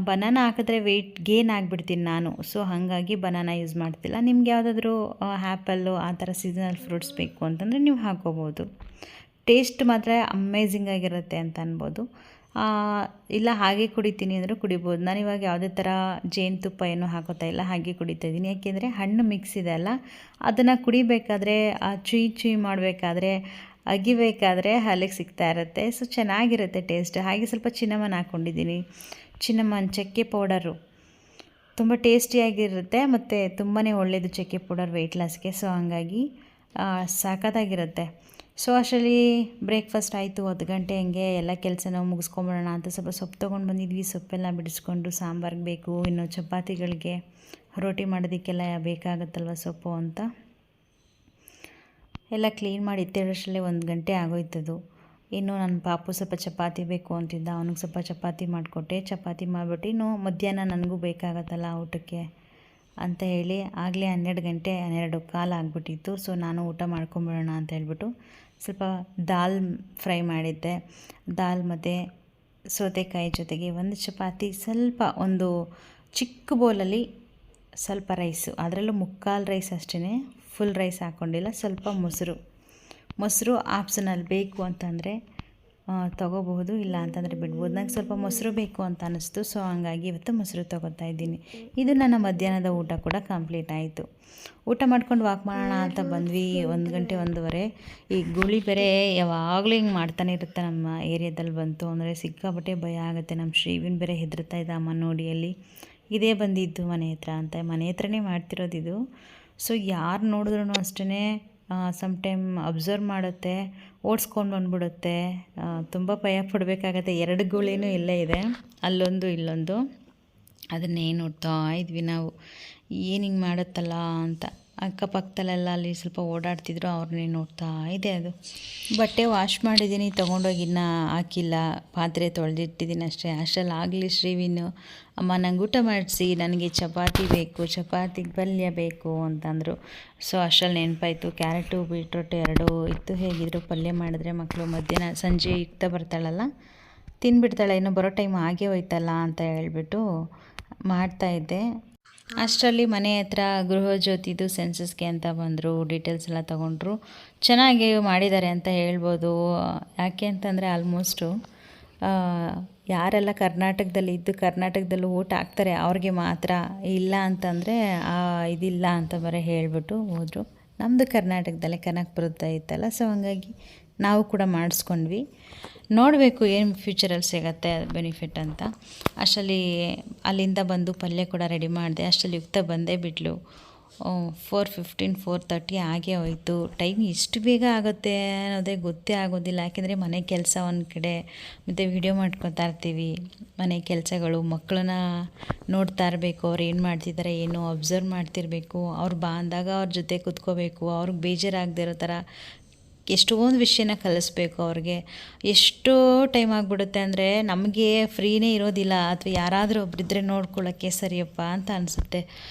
[SPEAKER 1] ಬನಾನಾ ಹಾಕಿದ್ರೆ ವೆಯ್ಟ್ ಗೇನ್ ಆಗಿಬಿಡ್ತೀನಿ ನಾನು. ಸೊ ಹಾಗಾಗಿ ಬನಾನಾ ಯೂಸ್ ಮಾಡ್ತಿಲ್ಲ. ನಿಮ್ಗೆ ಯಾವುದಾದ್ರೂ ಆ್ಯಪಲ್ಲು ಆ ಥರ ಸೀಸನಲ್ ಫ್ರೂಟ್ಸ್ ಬೇಕು ಅಂತಂದರೆ ನೀವು ಹಾಕೋಬೋದು. ಟೇಸ್ಟ್ ಮಾತ್ರ ಅಮೇಝಿಂಗ್ ಆಗಿರುತ್ತೆ ಅಂತ ಅನ್ಬೋದು. ಇಲ್ಲ ಹಾಗೆ ಕುಡಿತೀನಿ ಅಂದರೂ ಕುಡಿಬೋದು. ನಾನಿವಾಗ ಯಾವುದೇ ಥರ ಜೇನುತುಪ್ಪ ಏನೂ ಹಾಕೋತಾ ಇಲ್ಲ, ಹಾಗೆ ಕುಡಿತಾ ಇದ್ದೀನಿ. ಯಾಕೆಂದರೆ ಹಣ್ಣು ಮಿಕ್ಸ್ ಇದೆ ಅಲ್ಲ, ಅದನ್ನು ಕುಡಿಬೇಕಾದ್ರೆ ಚುಯಿ ಮಾಡಬೇಕಾದ್ರೆ, ಅಗಿಬೇಕಾದ್ರೆ ಹಲ್ಲಿಗೆ ಸಿಗ್ತಾ ಇರುತ್ತೆ. ಸೊ ಚೆನ್ನಾಗಿರುತ್ತೆ ಟೇಸ್ಟ್. ಹಾಗೆ ಸ್ವಲ್ಪ ಚಿನ್ನಮನ್ ಹಾಕ್ಕೊಂಡಿದ್ದೀನಿ. ಚಿನ್ನಮನ್ ಚಕ್ಕೆ ಪೌಡರು ತುಂಬ ಟೇಸ್ಟಿಯಾಗಿರುತ್ತೆ, ಮತ್ತು ತುಂಬಾ ಒಳ್ಳೆಯದು ಚಕ್ಕೆ ಪೌಡರ್ ವೆಯ್ಟ್ ಲಾಸ್ಗೆ. ಸೊ ಹಂಗಾಗಿ ಸಖತ್ತಾಗಿರುತ್ತೆ. ಸೊ ಅಷ್ಟರಲ್ಲಿ ಬ್ರೇಕ್ಫಾಸ್ಟ್ ಆಯಿತು, 10 ಗಂಟೆ ಹಂಗೆ ಎಲ್ಲ ಕೆಲಸನೂ ಮುಗಿಸ್ಕೊಂಬಿಡೋಣ ಅಂತ ಸ್ವಲ್ಪ ಸೊಪ್ಪು ತೊಗೊಂಡು ಬಂದಿದ್ವಿ. ಸೊಪ್ಪೆಲ್ಲ ಬಿಡಿಸ್ಕೊಂಡು ಸಾಂಬಾರಿಗೆ ಬೇಕು, ಇನ್ನು ಚಪಾತಿಗಳಿಗೆ, ರೋಟಿ ಮಾಡೋದಕ್ಕೆಲ್ಲ ಬೇಕಾಗುತ್ತಲ್ವ ಸೊಪ್ಪು ಅಂತ ಎಲ್ಲ ಕ್ಲೀನ್ ಮಾಡಿ ಇತ್ತಿರೋಷ್ಟರಲ್ಲೇ 1 ಗಂಟೆ ಆಗೋಯ್ತದು. ಇನ್ನು ನನ್ನ ಪಾಪು ಸ್ವಲ್ಪ ಚಪಾತಿ ಬೇಕು ಅಂತಿದ್ದ, ಅವನಿಗೆ ಸ್ವಲ್ಪ ಚಪಾತಿ ಮಾಡಿಕೊಟ್ಟೆ. ಚಪಾತಿ ಮಾಡಿಬಿಟ್ಟು ಇನ್ನು ಮಧ್ಯಾಹ್ನ ನನಗೂ ಬೇಕಾಗತ್ತಲ್ಲ ಊಟಕ್ಕೆ ಅಂತ ಹೇಳಿ ಆಗಲೇ 12 ಗಂಟೆ 12:15 ಆಗಿಬಿಟ್ಟಿತ್ತು. ಸೊ ನಾನು ಊಟ ಮಾಡ್ಕೊಂಬಿಡೋಣ ಅಂತ ಹೇಳ್ಬಿಟ್ಟು ಸ್ವಲ್ಪ ದಾಲ್ ಫ್ರೈ ಮಾಡಿದ್ದೆ. ದಾಲ್ ಮತ್ತು ಸೌತೆಕಾಯಿ ಜೊತೆಗೆ 1 ಚಪಾತಿ, ಸ್ವಲ್ಪ ಒಂದು ಚಿಕ್ಕ ಬೌಲಲ್ಲಿ ಸ್ವಲ್ಪ ರೈಸು, ಅದರಲ್ಲೂ 3/4 ರೈಸ್ ಅಷ್ಟೇ, ಫುಲ್ ರೈಸ್ ಹಾಕ್ಕೊಂಡಿಲ್ಲ. ಸ್ವಲ್ಪ ಮೊಸರು ಆಪ್ಷನಲ್, ಬೇಕು ಅಂತಂದರೆ ತೊಗೋಬಹುದು, ಇಲ್ಲ ಅಂತಂದರೆ ಬಿಡ್ಬೋದು. ನಂಗೆ ಸ್ವಲ್ಪ ಮೊಸರು ಬೇಕು ಅಂತ ಅನ್ನಿಸ್ತು. ಸೊ ಹಂಗಾಗಿ ಇವತ್ತು ಮೊಸರು ತೊಗೋತಾ ಇದ್ದೀನಿ. ಇದು ನನ್ನ ಮಧ್ಯಾಹ್ನದ ಊಟ ಕೂಡ ಕಂಪ್ಲೀಟ್ ಆಯಿತು. ಊಟ ಮಾಡ್ಕೊಂಡು ವಾಕ್ ಮಾಡೋಣ ಅಂತ ಬಂದ್ವಿ. 1 ಗಂಟೆ 1:15. ಈ ಗುಳಿ ಬೇರೆ ಯಾವಾಗಲೂ ಹಿಂಗೆ ಮಾಡ್ತಾನೆ ಇರುತ್ತೆ ನಮ್ಮ ಏರಿಯಾದಲ್ಲಿ. ಬಂತು ಅಂದರೆ ಸಿಕ್ಕಾಪಟ್ಟೆ ಭಯ ಆಗುತ್ತೆ. ನಮ್ಮ ಶ್ರೀವಿನ್ ಬೇರೆ ಹೆದರ್ತಾ ಇದ್ದ, ಅಮ್ಮ ನೋಡಿ ಅಲ್ಲಿ ಇದೇ ಬಂದಿದ್ದು ಮನೆ ಹತ್ರ ಅಂತ. ಮನೆ ಹತ್ರನೇ ಮಾಡ್ತಿರೋದಿದು. ಸೊ ಯಾರು ನೋಡಿದ್ರೂ ಅಷ್ಟೇ ಸಮ್ಟೈಮ್ ಅಬ್ಸರ್ವ್ ಮಾಡುತ್ತೆ, ಓಡಿಸ್ಕೊಂಡು ಬಂದ್ಬಿಡುತ್ತೆ. ತುಂಬ ಭಯ ಪಡಬೇಕಾಗತ್ತೆ. 2 ಗುಳಿನೂ ಇಲ್ಲೇ ಇದೆ, ಅಲ್ಲೊಂದು ಇಲ್ಲೊಂದು. ಅದನ್ನೇ ನೋಡ್ತಾ ಇದ್ವಿ ನಾವು, ಏನು ಹಿಂಗೆ ಮಾಡುತ್ತಲ್ಲ ಅಂತ. ಅಕ್ಕಪಕ್ಕದಲ್ಲೆಲ್ಲ ಅಲ್ಲಿ ಸ್ವಲ್ಪ ಓಡಾಡ್ತಿದ್ರು, ಅವ್ರನ್ನೇ ನೋಡ್ತಾ ಇದೆ. ಅದು ಬಟ್ಟೆ ವಾಶ್ ಮಾಡಿದ್ದೀನಿ, ತೊಗೊಂಡೋಗಿ ಇನ್ನೂ ಹಾಕಿಲ್ಲ, ಪಾತ್ರೆ ತೊಳೆದಿಟ್ಟಿದ್ದೀನಿ ಅಷ್ಟೇ. ಅಷ್ಟರಲ್ಲಿ ಆಗಲಿ ಶ್ರೀವಿನು, ಅಮ್ಮ ನಂಗೆ ಊಟ ಮಾಡಿಸಿ, ನನಗೆ ಚಪಾತಿ ಬೇಕು, ಚಪಾತಿಗೆ ಪಲ್ಯ ಬೇಕು ಅಂತಂದರು. ಸೊ ಅಷ್ಟರಲ್ಲಿ ನೆನಪಾಯಿತು, ಕ್ಯಾರೆಟು ಬೀಟ್ರೋಟ್ ಎರಡೂ ಇತ್ತು, ಹೇಗಿದ್ರು ಪಲ್ಯ ಮಾಡಿದ್ರೆ ಮಕ್ಕಳು ಮಧ್ಯಾಹ್ನ ಸಂಜೆ ಯುಕ್ತ ಬರ್ತಾಳಲ್ಲ ತಿಂದ್ಬಿಡ್ತಾಳೆ, ಇನ್ನು ಬರೋ ಟೈಮ್ ಆಗೇ ಹೋಯ್ತಲ್ಲ ಅಂತ ಹೇಳ್ಬಿಟ್ಟು ಮಾಡ್ತಾಯಿದ್ದೆ. ಅಷ್ಟರಲ್ಲಿ ಮನೆ ಹತ್ರ ಗೃಹಜ್ಯೋತಿದು ಸೆನ್ಸಸ್ಗೆ ಅಂತ ಬಂದರು, ಡೀಟೇಲ್ಸ್ ಎಲ್ಲ ತೊಗೊಂಡ್ರು. ಚೆನ್ನಾಗಿ ಮಾಡಿದ್ದಾರೆ ಅಂತ ಹೇಳ್ಬೋದು. ಯಾಕೆ ಅಂತಂದರೆ ಆಲ್ಮೋಸ್ಟು ಯಾರೆಲ್ಲ ಕರ್ನಾಟಕದಲ್ಲಿ ಇದ್ದು ಕರ್ನಾಟಕದಲ್ಲೂ ಓಟ್ ಹಾಕ್ತಾರೆ ಅವ್ರಿಗೆ ಮಾತ್ರ, ಇಲ್ಲ ಅಂತಂದರೆ ಇದಿಲ್ಲ ಅಂತ ಬರೀ ಹೇಳಿಬಿಟ್ಟು ಹೋದರು. ನಮ್ಮದು ಕರ್ನಾಟಕದಲ್ಲೇ ಕನಕಪುರದ ಇತ್ತಲ್ಲ, ಸೊ ಹಂಗಾಗಿ ನಾವು ಕೂಡ ಮಾಡಿಸ್ಕೊಂಡ್ವಿ. ನೋಡಬೇಕು ಏನು ಫ್ಯೂಚರಲ್ಲಿ ಸಿಗತ್ತೆ ಬೆನಿಫಿಟ್ ಅಂತ. ಅಷ್ಟರಲ್ಲಿ ಅಲ್ಲಿಂದ ಬಂದು ಪಲ್ಯ ಕೂಡ ರೆಡಿ ಮಾಡಿದೆ. ಅಷ್ಟರಲ್ಲಿ ಯುಕ್ತ ಬಂದೇ ಬಿಟ್ಲು. 4:15 4:30 ಆಗೇ ಹೋಯಿತು. ಟೈಮ್ ಎಷ್ಟು ಬೇಗ ಆಗುತ್ತೆ ಅನ್ನೋದೇ ಗೊತ್ತೇ ಆಗೋದಿಲ್ಲ. ಯಾಕೆಂದರೆ ಮನೆ ಕೆಲಸ ಒಂದು ಕಡೆ, ಮತ್ತು ವಿಡಿಯೋ ಮಾಡ್ಕೊತಾ ಇರ್ತೀವಿ, ಮನೆ ಕೆಲಸಗಳು, ಮಕ್ಕಳನ್ನ ನೋಡ್ತಾ ಇರಬೇಕು, ಅವ್ರು ಏನು ಮಾಡ್ತಿದ್ದಾರೆ ಏನು ಅಬ್ಸರ್ವ್ ಮಾಡ್ತಿರಬೇಕು. ಅವ್ರು ಅಂದಾಗ ಅವ್ರ ಜೊತೆ ಕೂತ್ಕೋಬೇಕು, ಅವ್ರಿಗೆ ಬೇಜಾರಾಗದೇ ಇರೋ ಥರ ಎಷ್ಟೊಂದು ವಿಷಯನ ಕಲಿಸ್ಬೇಕು ಅವ್ರಿಗೆ. ಎಷ್ಟೋ ಟೈಮ್ ಆಗಿಬಿಡುತ್ತೆ ಅಂದರೆ ನಮಗೆ ಫ್ರೀನೇ ಇರೋದಿಲ್ಲ, ಅಥವಾ ಯಾರಾದರೂ ಒಬ್ಬರಿದ್ದರೆ ನೋಡ್ಕೊಳ್ಳೋಕ್ಕೆ ಸರಿಯಪ್ಪ ಅಂತ ಅನಿಸುತ್ತೆ.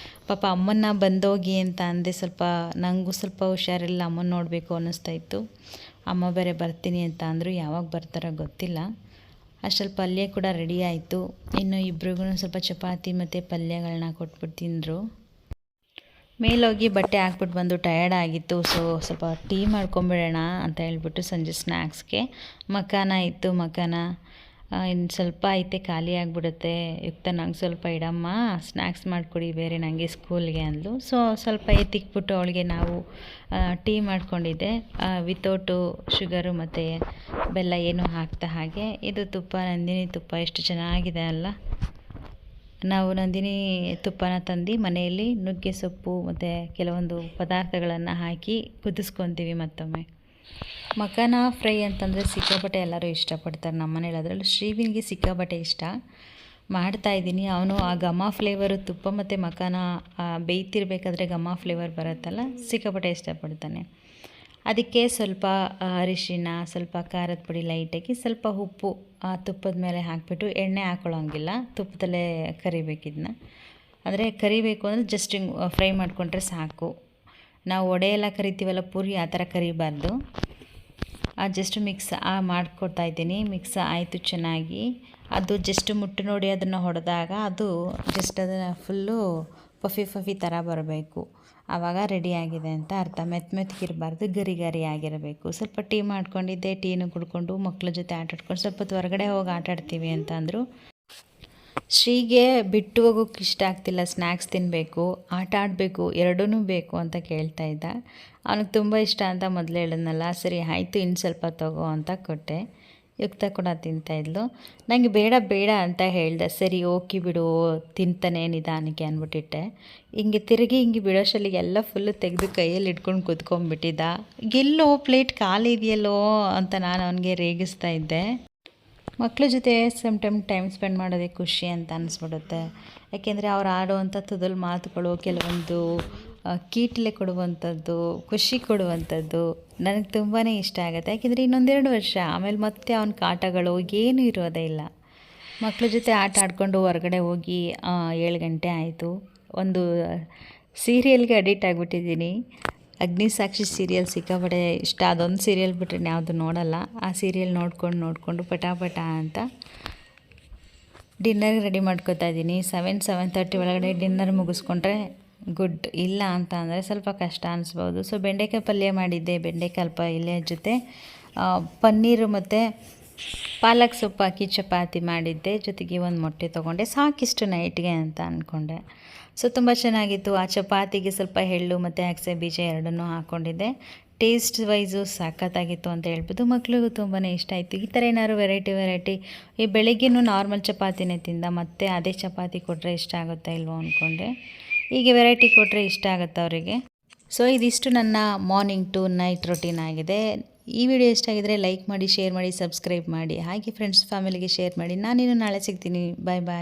[SPEAKER 1] ಪಾಪ ಅಮ್ಮನ್ನ ಬಂದೋಗಿ ಅಂತ ಅಂದೆ, ಸ್ವಲ್ಪ ನನಗೂ ಸ್ವಲ್ಪ ಹುಷಾರಿಲ್ಲ, ಅಮ್ಮನ ನೋಡಬೇಕು ಅನ್ನಿಸ್ತಾಯಿತ್ತು. ಅಮ್ಮ ಬೇರೆ ಬರ್ತೀನಿ ಅಂತ ಅಂದರು, ಯಾವಾಗ ಬರ್ತಾರೋ ಗೊತ್ತಿಲ್ಲ. ಅಷ್ಟರಲ್ಲಿ ಪಲ್ಯ ಕೂಡ ರೆಡಿ ಆಯಿತು. ಇನ್ನು ಇಬ್ರಿಗೂ ಸ್ವಲ್ಪ ಚಪಾತಿ ಮತ್ತು ಪಲ್ಯಗಳನ್ನ ಕೊಟ್ಬಿಟ್ಟು ತಿಂದರು. ಮೇಲೋಗಿ ಬಟ್ಟೆ ಹಾಕ್ಬಿಟ್ಟು ಬಂದು ಟಯರ್ಡ್ ಆಗಿತ್ತು. ಸೊ ಸ್ವಲ್ಪ ಟೀ ಮಾಡ್ಕೊಂಬಿಡೋಣ ಅಂತ ಹೇಳ್ಬಿಟ್ಟು ಸಂಜೆ ಸ್ನ್ಯಾಕ್ಸ್ಗೆ ಮಖಾನ ಇತ್ತು. ಮಖಾನ ಇನ್ನು ಸ್ವಲ್ಪ ಐತೆ, ಖಾಲಿ ಆಗಿಬಿಡುತ್ತೆ. ಯುಕ್ತ ನಂಗೆ ಸ್ವಲ್ಪ ಇಡಮ್ಮ, ಸ್ನ್ಯಾಕ್ಸ್ ಮಾಡಿಕೊಡಿ ಬೇರೆ ನನಗೆ ಸ್ಕೂಲ್ಗೆ ಅಂದ್ಲು. ಸೊ ಸ್ವಲ್ಪ ಎತ್ತಿಕ್ಬಿಟ್ಟು ಅವಳಿಗೆ ನಾವು ಟೀ ಮಾಡ್ಕೊಂಡಿದ್ದೆ, ವಿತೌಟು ಶುಗರು ಮತ್ತು ಬೆಲ್ಲ ಏನು ಹಾಕ್ತಾ ಹಾಗೆ. ಇದು ತುಪ್ಪ, ನಂದಿನಿ ತುಪ್ಪ, ಎಷ್ಟು ಚೆನ್ನಾಗಿದೆ ಅಲ್ಲ. ನಾವು ನಂದಿನಿ ತುಪ್ಪನ ತಂದು ಮನೆಯಲ್ಲಿ ನುಗ್ಗೆ ಸೊಪ್ಪು ಮತ್ತು ಕೆಲವೊಂದು ಪದಾರ್ಥಗಳನ್ನು ಹಾಕಿ ಕುದಿಸ್ಕೊತೀವಿ ಮತ್ತೊಮ್ಮೆ. ಮಖಾನ ಫ್ರೈ ಅಂತಂದರೆ ಸಿಕ್ಕಾಪಟ್ಟೆ ಎಲ್ಲರೂ ಇಷ್ಟಪಡ್ತಾರೆ ನಮ್ಮ ಮನೇಲಿ. ಅದರಲ್ಲೂ ಶ್ರೀವಿನಿಗೆ ಸಿಕ್ಕಾಪಟ್ಟೆ ಇಷ್ಟ. ಮಾಡ್ತಾಯಿದ್ದೀನಿ. ಅವನು ಆ ಘಮ ಫ್ಲೇವರು, ತುಪ್ಪ ಮತ್ತು ಮಖಾನ ಬೇಯ್ತಿರ್ಬೇಕಾದ್ರೆ ಘಮ ಫ್ಲೇವರ್ ಬರುತ್ತಲ್ಲ, ಸಿಕ್ಕಾಪಟ್ಟೆ ಇಷ್ಟಪಡ್ತಾನೆ. ಅದಕ್ಕೆ ಸ್ವಲ್ಪ ಅರಿಶಿಣ, ಸ್ವಲ್ಪ ಖಾರದ ಪುಡಿ ಲೈಟಾಗಿ, ಸ್ವಲ್ಪ ಉಪ್ಪು ಆ ತುಪ್ಪದ ಮೇಲೆ ಹಾಕಿಬಿಟ್ಟು, ಎಣ್ಣೆ ಹಾಕೊಳ್ಳೋಂಗಿಲ್ಲ, ತುಪ್ಪದಲ್ಲೇ ಕರಿಬೇಕಿದ್ನ. ಅಂದರೆ ಕರಿಬೇಕು ಅಂದರೆ ಜಸ್ಟ್ ಹಿಂಗೆ ಫ್ರೈ ಮಾಡಿಕೊಂಡ್ರೆ ಸಾಕು. ನಾವು ವಡೆ ಎಲ್ಲ ಕರಿತೀವಲ್ಲ ಪೂರಿ, ಆ ಥರ ಕರಿಬಾರ್ದು. ಜಸ್ಟ್ ಮಿಕ್ಸ್ ಮಾಡಿಕೊಡ್ತಾಯಿದ್ದೀನಿ. ಮಿಕ್ಸ್ ಆಯಿತು ಚೆನ್ನಾಗಿ. ಅದು ಜಸ್ಟ್ ಮುಟ್ಟು ನೋಡಿ ಅದನ್ನು ಹೊಡೆದಾಗ ಅದು ಜಸ್ಟ್ ಅದನ್ನು ಫುಲ್ಲು ಪಫಿ ಥರ ಬರಬೇಕು. ಆವಾಗ ರೆಡಿಯಾಗಿದೆ ಅಂತ ಅರ್ಥ. ಮೆತ್ತಗಿರಬಾರ್ದು, ಗರಿ ಆಗಿರಬೇಕು. ಸ್ವಲ್ಪ ಟೀ ಮಾಡ್ಕೊಂಡಿದ್ದೆ, ಟೀನು ಕುಡ್ಕೊಂಡು ಮಕ್ಕಳ ಜೊತೆ ಆಟಾಡ್ಕೊಂಡು ಸ್ವಲ್ಪ ಹೊತ್ತು ಹೊರಗಡೆ ಹೋಗಿ ಆಟಾಡ್ತೀವಿ ಅಂತ ಅಂದರು. ಶ್ರೀಗೆ ಬಿಟ್ಟು ಹೋಗೋಕ್ಕೆ ಇಷ್ಟ ಆಗ್ತಿಲ್ಲ, ಸ್ನ್ಯಾಕ್ಸ್ ತಿನ್ನಬೇಕು, ಆಟ ಆಡಬೇಕು, ಎರಡೂ ಬೇಕು ಅಂತ ಕೇಳ್ತಾ ಇದ್ದ. ಅವನಿಗೆ ತುಂಬ ಇಷ್ಟ ಅಂತ ಮೊದಲೇ ಹೇಳಿದ್ನಲ್ಲ, ಸರಿ ಆಯಿತು ಇನ್ನು ಸ್ವಲ್ಪ ತಗೋ ಅಂತ ಕೊಟ್ಟೆ. ಯುಕ್ತ ಕೂಡ ತಿಂತಾಯಿದ್ಲು. ನನಗೆ ಬೇಡ ಅಂತ ಹೇಳ್ದೆ. ಸರಿ ಓಕೆ ಬಿಡು, ತಿಂತಾನೆ ನಿಧಾನಕ್ಕೆ ಅಂದ್ಬಿಟ್ಟಿಟ್ಟೆ. ಹಿಂಗೆ ತಿರುಗಿ ಹಿಂಗೆ ಬಿಡೋಷ್ಟಲ್ಲಿಗೆ ಎಲ್ಲ ಫುಲ್ಲು ತೆಗೆದು ಕೈಯಲ್ಲಿ ಇಟ್ಕೊಂಡು ಕೂತ್ಕೊಂಡ್ಬಿಟ್ಟಿದ್ದ. ಎಲ್ಲೋ ಪ್ಲೇಟ್ ಖಾಲಿ ಇದೆಯಲ್ಲೋ ಅಂತ ನಾನು ಅವನಿಗೆ ರೇಗಿಸ್ತಾ ಇದ್ದೆ. ಮಕ್ಕಳ ಜೊತೆ ಟೈಮ್ ಸ್ಪೆಂಡ್ ಮಾಡೋದೇ ಖುಷಿ ಅಂತ ಅನಿಸ್ಬಿಡುತ್ತೆ. ಯಾಕೆಂದರೆ ಅವ್ರು ಆಡುವಂಥ ತೊದಲು ಮಾತುಗಳು, ಕೆಲವೊಂದು ಕೀಟ್ಲೆ ಕೊಡುವಂಥದ್ದು, ಖುಷಿ ಕೊಡುವಂಥದ್ದು ನನಗೆ ತುಂಬಾ ಇಷ್ಟ ಆಗುತ್ತೆ. ಯಾಕೆಂದರೆ ಇನ್ನೊಂದೆರಡು ವರ್ಷ ಆಮೇಲೆ ಮತ್ತೆ ಅವನ ಕಾಟಗಳು ಏನೂ ಇರೋದೇ ಇಲ್ಲ. ಮಕ್ಕಳ ಜೊತೆ ಆಟ ಆಡಿಕೊಂಡು ಹೊರಗಡೆ ಹೋಗಿ 7 ಗಂಟೆ ಆಯಿತು. ಒಂದು ಸೀರಿಯಲ್ಗೆ ಅಡಿಕ್ಟ್ ಆಗಿಬಿಟ್ಟಿದ್ದೀನಿ. ಅಗ್ನಿಸಾಕ್ಷಿ ಸೀರಿಯಲ್ ಸಿಕ್ಕಾಪಟ್ಟೆ ಇಷ್ಟ. ಅದೊಂದು ಸೀರಿಯಲ್ ಬಿಟ್ಟರೆ ಯಾವುದು ನೋಡಲ್ಲ. ಆ ಸೀರಿಯಲ್ ನೋಡಿಕೊಂಡು ಪಟಾಪಟ ಅಂತ ಡಿನ್ನರ್ಗೆ ರೆಡಿ ಮಾಡ್ಕೊತಾ ಇದ್ದೀನಿ. 7:30 ಒಳಗಡೆ ಡಿನ್ನರ್ ಮುಗಿಸ್ಕೊಂಡ್ರೆ ಗುಡ್. ಇಲ್ಲ ಅಂತ ಅಂದರೆ ಸ್ವಲ್ಪ ಕಷ್ಟ ಅನಿಸ್ಬೋದು. ಸೊ ಬೆಂಡೆಕಾಯಿ ಪಲ್ಯ ಮಾಡಿದ್ದೆ, ಬೆಂಡೆಕಾಯಿ ಪಲ್ಯ ಜೊತೆ ಪನ್ನೀರು ಮತ್ತು ಪಾಲಕ್ ಸೊಪ್ಪು ಹಾಕಿ ಚಪಾತಿ ಮಾಡಿದ್ದೆ. ಜೊತೆಗೆ ಒಂದು ಮೊಟ್ಟೆ ತೊಗೊಂಡೆ, ಸಾಕಿಷ್ಟು ನೈಟ್ಗೆ ಅಂತ ಅಂದ್ಕೊಂಡೆ. ಸೊ ತುಂಬ ಚೆನ್ನಾಗಿತ್ತು. ಆ ಚಪಾತಿಗೆ ಸ್ವಲ್ಪ ಎಳ್ಳು ಮತ್ತು ಅಗಸೆ ಬೀಜ ಎರಡನ್ನೂ ಹಾಕ್ಕೊಂಡಿದ್ದೆ. ಟೇಸ್ಟ್ ವೈಸು ಸಖತ್ತಾಗಿತ್ತು ಅಂತ ಹೇಳ್ಬೋದು. ಮಕ್ಳಿಗೂ ತುಂಬಾ ಇಷ್ಟ ಆಯಿತು. ಈ ಥರ ಏನಾದ್ರು ವೆರೈಟಿ ಈ ಬೆಳಗ್ಗೆನೂ ನಾರ್ಮಲ್ ಚಪಾತಿನೇ ತಿಂದ, ಮತ್ತು ಅದೇ ಚಪಾತಿ ಕೊಟ್ಟರೆ ಇಷ್ಟ ಆಗುತ್ತಾ ಇಲ್ವೋ ಅಂದ್ಕೊಂಡೆ. ಹೀಗೆ ವೆರೈಟಿ ಕೊಟ್ಟರೆ ಇಷ್ಟ ಆಗುತ್ತೆ ಅವರಿಗೆ. ಸೊ ಇದಿಷ್ಟು ನನ್ನ ಮಾರ್ನಿಂಗ್ ಟು ನೈಟ್ ರೊಟೀನ್ ಆಗಿದೆ. ಈ ವಿಡಿಯೋ ಇಷ್ಟ ಆಗಿದರೆ ಲೈಕ್ ಮಾಡಿ, ಶೇರ್ ಮಾಡಿ, ಸಬ್ಸ್ಕ್ರೈಬ್ ಮಾಡಿ. ಹಾಗೆ ಫ್ರೆಂಡ್ಸ್ ಫ್ಯಾಮಿಲಿಗೆ ಶೇರ್ ಮಾಡಿ. ನಾನಿನ್ನು ನಾಳೆ ಸಿಗ್ತೀನಿ. ಬಾಯ್.